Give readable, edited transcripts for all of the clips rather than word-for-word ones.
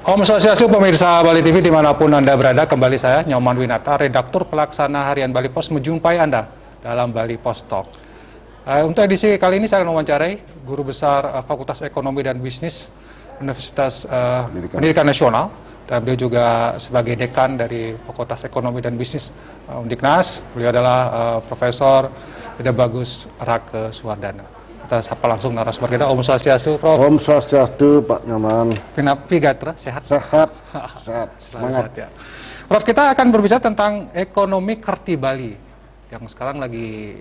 Om Swastiastu pemirsa Bali TV dimanapun Anda berada, kembali saya Nyoman Winata, redaktur pelaksana harian Bali Pos menjumpai Anda dalam Bali Pos Talk. Untuk edisi kali ini saya akan mewawancarai Guru Besar Fakultas Ekonomi dan Bisnis Universitas Pendidikan Nasional, dan beliau juga sebagai dekan dari Fakultas Ekonomi dan Bisnis Undiknas. Beliau adalah Profesor Ida Bagus Rake Suwardana. Kita sapa langsung narasumber kita. Om Swastiastu, Prof. Om Swastiastu, Pak Nyoman. Pinapigatra, sehat? Sehat, sehat, semangat. Ya. Prof, kita akan berbicara tentang ekonomi Kerti Bali yang sekarang lagi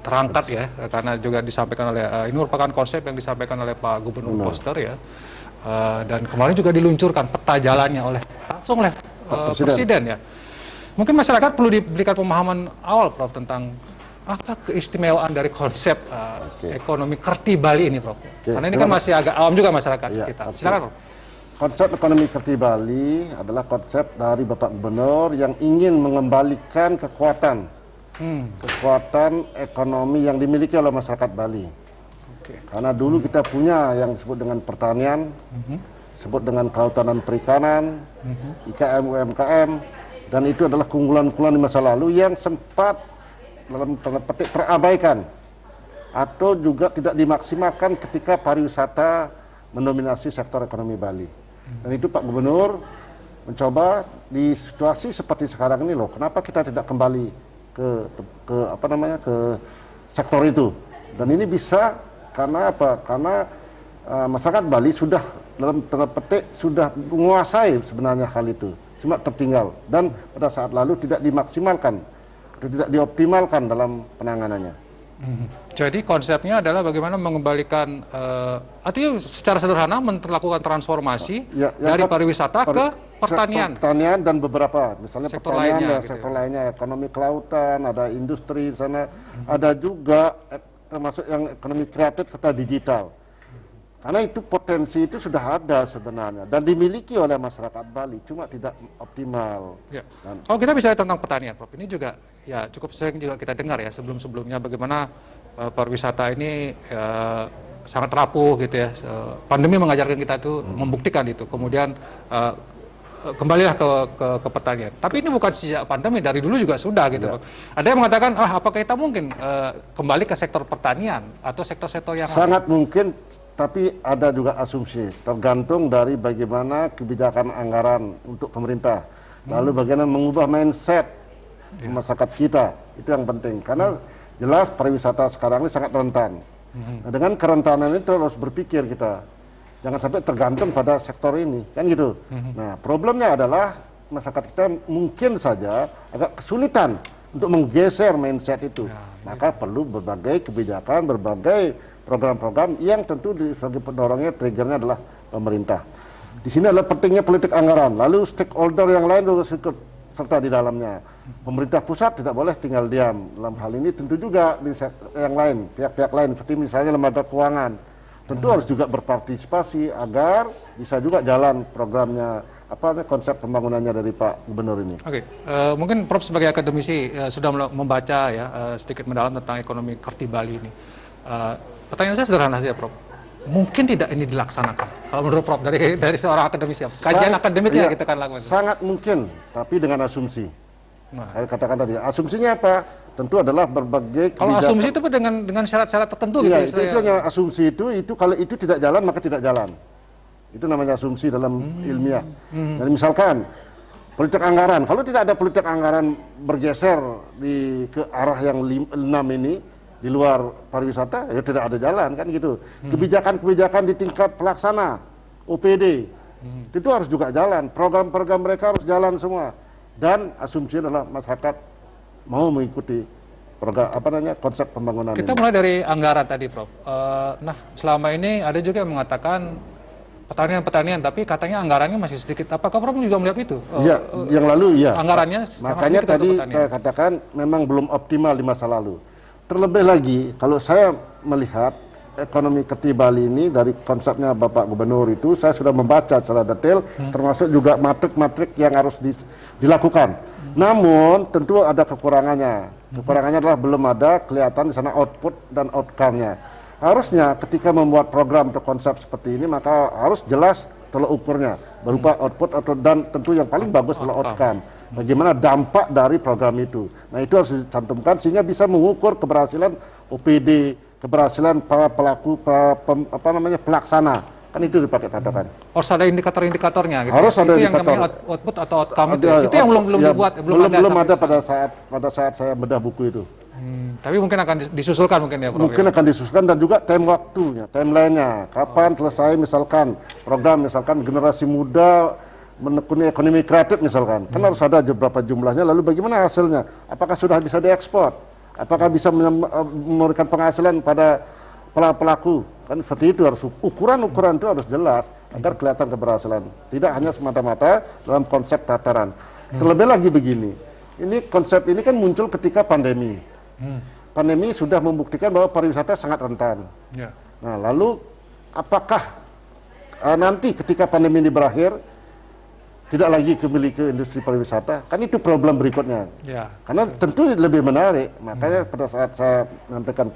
terangkat ya, karena juga disampaikan oleh ini merupakan konsep yang disampaikan oleh Pak Gubernur Koster ya, dan kemarin juga diluncurkan peta jalannya oleh langsung oleh Presiden ya. Mungkin masyarakat perlu diberikan pemahaman awal, Prof, tentang apa keistimewaan dari konsep ekonomi Kerti Bali ini, Prof? Karena ini kan masih agak awam juga masyarakat kita. Silakan, Prof. Konsep ekonomi Kerti Bali adalah konsep dari Bapak Gubernur yang ingin mengembalikan kekuatan ekonomi yang dimiliki oleh masyarakat Bali. Karena dulu kita punya yang disebut dengan pertanian, disebut dengan kelautan dan perikanan, IKM, UMKM, dan itu adalah keunggulan-keunggulan di masa lalu yang sempat dalam tanda petik terabaikan atau juga tidak dimaksimalkan ketika pariwisata mendominasi sektor ekonomi Bali. Dan itu Pak Gubernur mencoba di situasi seperti sekarang ini loh, kenapa kita tidak kembali ke sektor itu. Dan ini bisa karena apa? Karena masyarakat Bali sudah dalam tanda petik sudah menguasai sebenarnya hal itu, cuma tertinggal dan pada saat lalu tidak dimaksimalkan, tidak dioptimalkan dalam penanganannya. Jadi konsepnya adalah bagaimana mengembalikan, artinya secara sederhana melakukan transformasi dari pariwisata ke pertanian. Pertanian dan beberapa, misalnya sektor pertanian lainnya, dan sektor lainnya, ekonomi kelautan, ada industri di sana, ada juga termasuk yang ekonomi kreatif serta digital. Karena itu potensi itu sudah ada sebenarnya dan dimiliki oleh masyarakat Bali, cuma tidak optimal. Ya. Kalau kita bicara tentang pertanian, Prof, ini juga ya cukup sering juga kita dengar ya sebelum-sebelumnya bagaimana pariwisata ini sangat rapuh gitu ya. Pandemi mengajarkan kita itu membuktikan itu. Kemudian kembalilah ke pertanian. Tapi ini bukan sejak pandemi, dari dulu juga sudah gitu. Ya. Ada yang mengatakan, apakah kita mungkin kembali ke sektor pertanian atau sektor-sektor yang sangat mungkin, tapi ada juga asumsi, tergantung dari bagaimana kebijakan anggaran untuk pemerintah. Lalu bagaimana mengubah mindset masyarakat kita, itu yang penting. Karena jelas pariwisata sekarang ini sangat rentan. Nah, dengan kerentanan itu harus berpikir kita, jangan sampai tergantung pada sektor ini, kan gitu. Nah, problemnya adalah masyarakat kita mungkin saja agak kesulitan untuk menggeser mindset itu. Maka perlu berbagai kebijakan, berbagai program-program yang tentu sebagai pendorongnya, triggernya adalah pemerintah. Di sini adalah pentingnya politik anggaran, lalu stakeholder yang lain harus ikut serta di dalamnya. Pemerintah pusat tidak boleh tinggal diam. Dalam hal ini tentu juga di yang lain, pihak-pihak lain, seperti misalnya lembaga keuangan, tentu harus juga berpartisipasi agar bisa juga jalan programnya, konsep pembangunannya dari Pak Gubernur ini. Mungkin Prof sebagai akademisi sudah membaca ya sedikit mendalam tentang ekonomi Kerti Bali ini. Pertanyaan saya sederhana saja, Prof. Mungkin tidak ini dilaksanakan? Kalau menurut Prof dari seorang akademisi, kajian akademiknya kita kan lakukan. Sangat mungkin, tapi dengan asumsi. Saya katakan tadi, asumsinya apa? Tentu adalah berbagai kebijakan. Kalau asumsi itu dengan syarat-syarat tertentu gitu. Itu hanya asumsi itu kalau itu tidak jalan maka tidak jalan. Itu namanya asumsi dalam ilmiah. Dan misalkan politik anggaran, kalau tidak ada politik anggaran bergeser ke arah yang 6 ini di luar pariwisata, ya tidak ada jalan kan gitu. Kebijakan-kebijakan di tingkat pelaksana OPD itu harus juga jalan. Program-program mereka harus jalan semua. Dan asumsi adalah masyarakat mau mengikuti program konsep pembangunan kita ini. Mulai dari anggaran tadi, Prof. Selama ini ada juga yang mengatakan pertanian, tapi katanya anggarannya masih sedikit. Apakah Prof juga melihat itu? Iya, yang lalu iya. Anggarannya makanya tadi saya katakan memang belum optimal di masa lalu. Terlebih lagi, kalau saya melihat ekonomi Kerti Bali ini dari konsepnya Bapak Gubernur itu, saya sudah membaca secara detail, termasuk juga matrik-matrik yang harus dilakukan. Namun tentu ada kekurangannya. Kekurangannya adalah belum ada kelihatan di sana output dan outcome-nya. Harusnya ketika membuat program atau konsep seperti ini, maka harus jelas tolak ukurnya berupa output atau dan tentu yang paling bagus adalah outcome. Bagaimana dampak dari program itu. Nah, itu harus dicantumkan sehingga bisa mengukur keberhasilan OPD, keberhasilan para pelaku, pelaksana. Kan itu dipakai patokan. Harus ada indikator-indikatornya gitu. Harus ada itu indikator. yang namanya output atau outcome itu yang belum ya, dibuat, belum ada sampai pada saat saya bedah buku itu. Tapi mungkin akan disusulkan mungkin ya, Prof. Mungkin akan disusulkan dan juga timelinenya. Kapan selesai misalkan program misalkan generasi muda menekuni ekonomi kreatif misalkan. Kan harus ada berapa jumlahnya, lalu bagaimana hasilnya? Apakah sudah bisa diekspor? Apakah bisa memberikan penghasilan pada pelaku? Kan seperti itu, harus ukuran-ukuran itu harus jelas agar kelihatan keberhasilan. Tidak hanya semata-mata dalam konsep tataran. Terlebih lagi begini, ini konsep ini kan muncul ketika pandemi. Pandemi sudah membuktikan bahwa pariwisata sangat rentan. Ya. Nah, lalu apakah nanti ketika pandemi ini berakhir tidak lagi kembali ke industri pariwisata? Kan itu problem berikutnya. Ya. Karena tentu lebih menarik. Makanya pada saat saya menyampaikan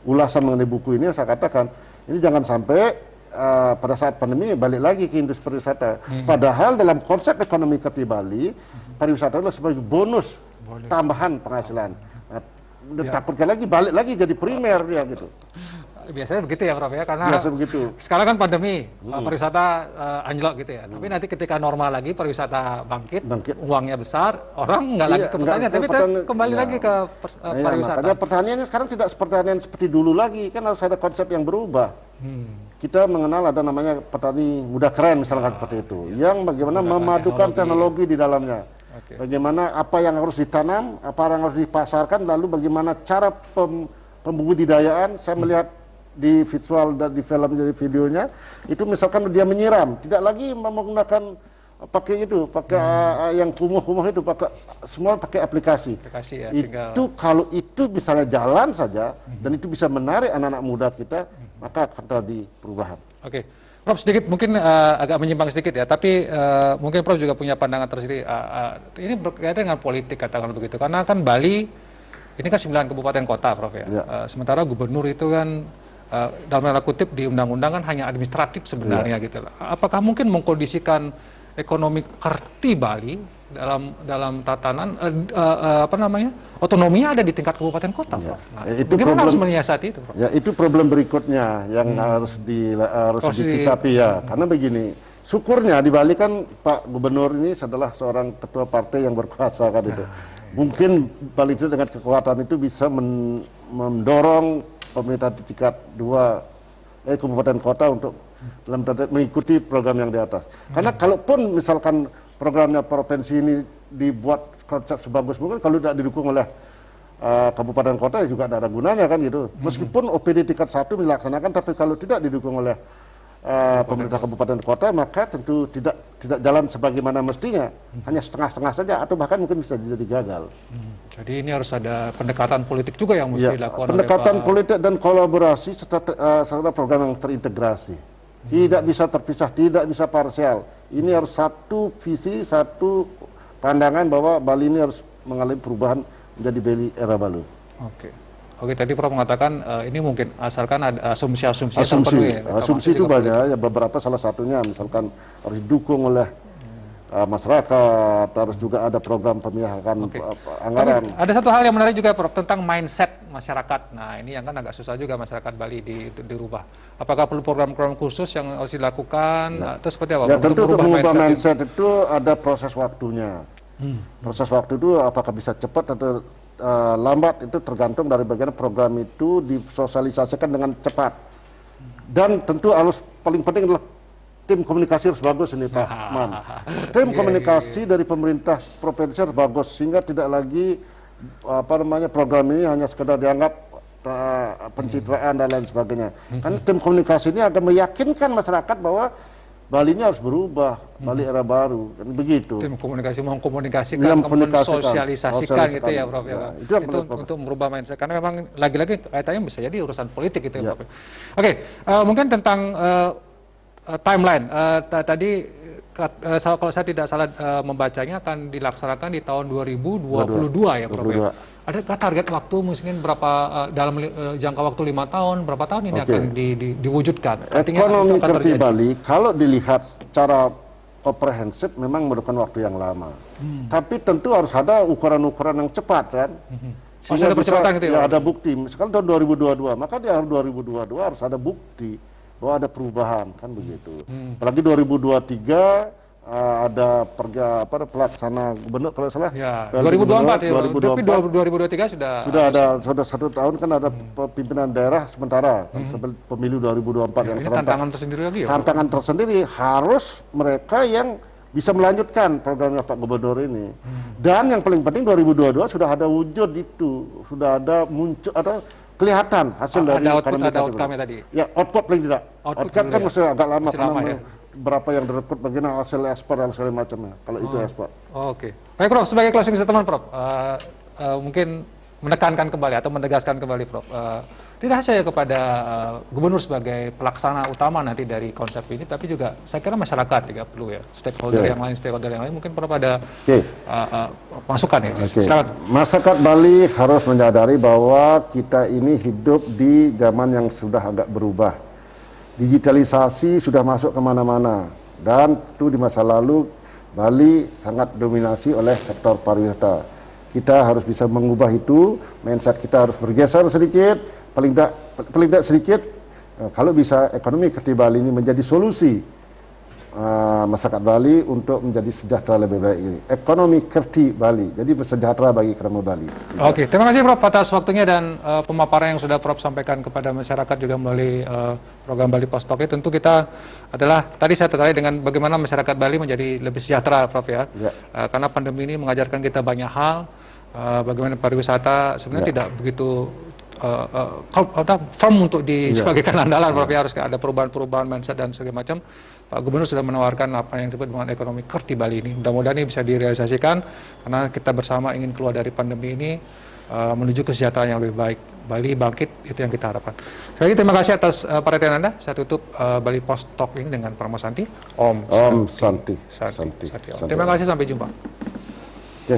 ulasan mengenai buku ini, saya katakan ini jangan sampai pada saat pandemi balik lagi ke industri pariwisata. Padahal dalam konsep ekonomi kreatif Bali, pariwisata adalah sebagai bonus tambahan penghasilan. Nah, takutkan lagi balik lagi jadi primer dia gitu. Biasanya begitu ya, Prof ya, karena Biasa begitu. sekarang kan pandemi, pariwisata anjlok gitu ya. Tapi nanti ketika normal lagi pariwisata bangkit. Uangnya besar, orang nggak lagi ke pertanian, tapi kembali lagi ke pariwisata. Makanya pertaniannya sekarang tidak pertanian seperti dulu lagi, kan harus ada konsep yang berubah. Kita mengenal ada namanya petani muda keren misalkan seperti itu, yang bagaimana memadukan teknologi di dalamnya. Bagaimana apa yang harus ditanam, apa yang harus dipasarkan, lalu bagaimana cara pembudidayaan. Saya melihat di visual dan di film jadi videonya itu misalkan dia menyiram, tidak lagi menggunakan pakai yang kumuh-kumuh itu, semua pakai aplikasi Ya, itu. Kalau itu misalnya jalan saja dan itu bisa menarik anak-anak muda kita, maka akan terjadi perubahan. Oke. Prof, sedikit mungkin agak menyimpang sedikit ya, tapi mungkin Prof juga punya pandangan tersendiri. Ini berkaitan dengan politik, katakan begitu, karena kan Bali ini kan 9 kabupaten kota, Prof ya. Sementara gubernur itu kan dalam tanda kutip di undang-undang kan hanya administratif sebenarnya gitu lah. Apakah mungkin mengkondisikan ekonomi kreatif Bali dalam tatanan otonominya ada di tingkat kabupaten kota, Prof. Nah, itu bagaimana harus menyiasati itu, Prof? Ya, itu problem berikutnya yang harus dicikapi ya. Karena begini, syukurnya di Bali kan Pak Gubernur ini adalah seorang ketua partai yang berkuasa kan itu. Mungkin Bali itu dengan kekuatan itu bisa mendorong pemerintah di tingkat 2 kabupaten kota untuk dalam mengikuti program yang di atas. Karena kalaupun misalkan programnya provinsi ini dibuat konsep sebagus mungkin, kalau tidak didukung oleh kabupaten kota juga tidak ada gunanya kan gitu. Meskipun OPD tingkat 1 dilaksanakan, tapi kalau tidak didukung oleh pemerintah kabupaten kota, maka tentu tidak jalan sebagaimana mestinya. Hanya setengah-setengah saja, atau bahkan mungkin bisa jadi gagal. Jadi ini harus ada pendekatan politik juga yang mesti dilakukan. Pendekatan politik dan kolaborasi serta program yang terintegrasi. Tidak bisa terpisah, tidak bisa parsial. Ini harus satu visi, satu pandangan bahwa Bali ini harus mengalami perubahan menjadi Bali era baru. Oke, tadi Prof mengatakan ini mungkin asalkan ada asumsi terpenuhi. Asumsi itu banyak, ya beberapa, salah satunya misalkan harus didukung oleh masyarakat, harus juga ada program pemihakan anggaran. Tapi ada satu hal yang menarik juga, Prof, tentang mindset masyarakat. Nah, ini yang kan agak susah juga masyarakat Bali dirubah. Apakah perlu program-program khusus yang harus dilakukan? Atau seperti apa? Ya, tentu untuk mengubah mindset itu ada proses waktunya. Proses waktu itu apakah bisa cepat atau lambat, itu tergantung dari bagaimana program itu disosialisasikan dengan cepat. Dan tentu harus paling penting adalah tim komunikasi harus bagus ini Pak Man. Tim komunikasi dari pemerintah provinsi harus bagus sehingga tidak lagi program ini hanya sekedar dianggap pencitraan dan lain sebagainya. Kan tim komunikasi ini akan meyakinkan masyarakat bahwa Bali ini harus berubah, Bali era baru, kan begitu. Tim komunikasi mengkomunikasikan, mensosialisasikan gitu ya, Prof. Ya, itu untuk merubah mindset. Karena memang lagi-lagi kaitannya bisa jadi urusan politik gitu ya, Prof. Oke, mungkin tentang timeline. Tadi kalau saya tidak salah membacanya akan dilaksanakan di tahun 2022 ya Prof. Ya? Ada target waktu mungkin berapa dalam jangka waktu 5 tahun, berapa tahun ini akan diwujudkan? Artinya Ekonomi itu akan Kreatif terjadi. Bali kalau dilihat secara komprehensif memang memerlukan waktu yang lama. Tapi tentu harus ada ukuran-ukuran yang cepat kan. Masih ada percepatan gitu ya? Ada bukti. Misalkan tahun 2022, maka di akhir 2022 harus ada bukti bahwa ada perubahan kan begitu. Apalagi 2023 ada pelaksana gubernur kalau salah. Ya, PLT 2024 ya. 2024. Tapi 2023 sudah Sudah 1 tahun kan ada pimpinan daerah sementara kan, sampai pemilu 2024 yang ini serentak. tantangan tersendiri lagi ya. Prof? Tantangan tersendiri harus mereka yang bisa melanjutkan programnya Pak Gubernur ini. Dan yang paling penting 2022 sudah ada wujud itu, sudah ada muncul atau kelihatan hasil dari ekonomi ada kreatif. outcome-nya tadi. Ya, output paling tidak. Output Outcome kan dulu ya. masih agak lama Masih karena lama ya. berapa yang direkrut bagaimana hasil ekspor dan segala macamnya. Kalau itu ekspor. Oke. Baik Prof, sebagai closing statement Prof, mungkin menekankan kembali atau menegaskan kembali Prof, tidak saja kepada gubernur sebagai pelaksana utama nanti dari konsep ini, tapi juga saya kira masyarakat juga perlu ya, stakeholder yang lain mungkin Prof ada masukan ya. Silakan. Masyarakat Bali harus menyadari bahwa kita ini hidup di zaman yang sudah agak berubah. Digitalisasi sudah masuk kemana-mana, dan itu di masa lalu Bali sangat dominasi oleh sektor pariwisata. Kita harus bisa mengubah itu, mindset kita harus bergeser sedikit, paling tidak sedikit. Kalau bisa ekonomi kreatif Bali ini menjadi solusi masyarakat Bali untuk menjadi sejahtera lebih baik ini. Ekonomi kreatif Bali, jadi sejahtera bagi kerama Bali. Oke, terima kasih Prof atas waktunya dan pemaparan yang sudah Prof sampaikan kepada masyarakat juga melalui program Bali Post Talk. Tentu kita adalah, tadi saya tertarik dengan bagaimana masyarakat Bali menjadi lebih sejahtera Prof ya. Karena pandemi ini mengajarkan kita banyak hal, bagaimana pariwisata sebenarnya tidak begitu firm untuk sebagaikan andalan Prof ya, harus ada perubahan-perubahan mindset dan segala macam. Pak Gubernur sudah menawarkan apa yang disebut dengan ekonomi kreatif Bali ini. Mudah-mudahan ini bisa direalisasikan karena kita bersama ingin keluar dari pandemi ini menuju kesejahteraan yang lebih baik. Bali bangkit, itu yang kita harapkan. Sekali lagi terima kasih atas perhatian Anda. Saya tutup Bali Post Talk ini dengan Parma Santi. Om Santi. Terima kasih, sampai jumpa. Oke.